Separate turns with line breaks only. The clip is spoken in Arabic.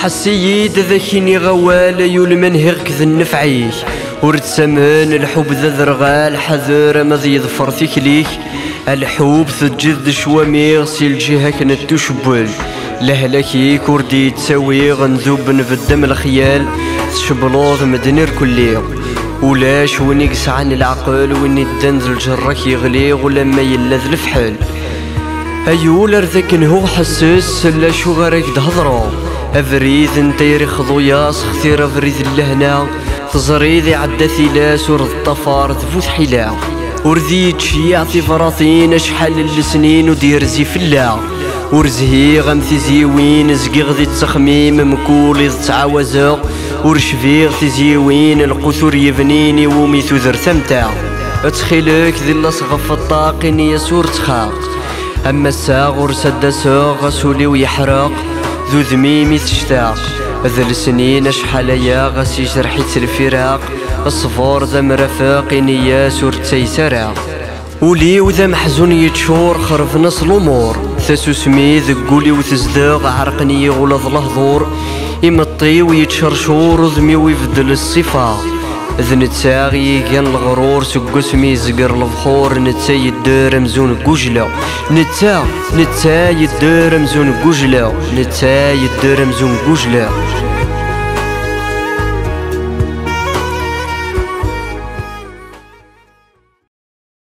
حسيد ذاكيني غوال يولمن هيك ذا النفعيك ورد سمان الحب ذا ذرغال حذر ما ذي ظفر ثكليك الحب تجد شوامي غسي الجهة كانت تشبل لهلكيك وردي تساوي غنذوب نبدم الخيال تشبلوض مدنير كلي ولاش وين يقسعن العقل وين يدنز الجرك يغلي ولما يلذ الفحل ايول ارذاك هو حساس لا شو غيرك تهضرو افريد انت يرخضو ياس اختير افريد اللهنا تزريد عدى ثلاث ورد الطفار تفوت حلا ورديت شي يعطي فراطين شحال السنين ودير زي فلا ورزهي غمثي زيوين زقي غدي التخميم مكول تعاوزا ورشفيغ تزيوين القثور يبنيني وميثو ذر ثمتا اتخيلك ذي الصغف الطاقين يسور تخاق اما الساغ ورسد ساغ غسولي ويحرق ذو ذميمي تشتاق ذا السنين شحال يا غسي جرحيت الفراق الصفور ذا مرافق نياس ورتسيسرا ولي وذا محزون يتشور خرف نص الامور ثاسو سمي ذقولي وتزداغ عرقني غلظ الهضور يمطي ويتشرشور وذمي ويفدل الصفا ذن تساغي كان الغرور سكو سمي زقر البخور نتا يدار مزون قجلة نتا يدار مزون قجلة نتا يدار مزون قجلة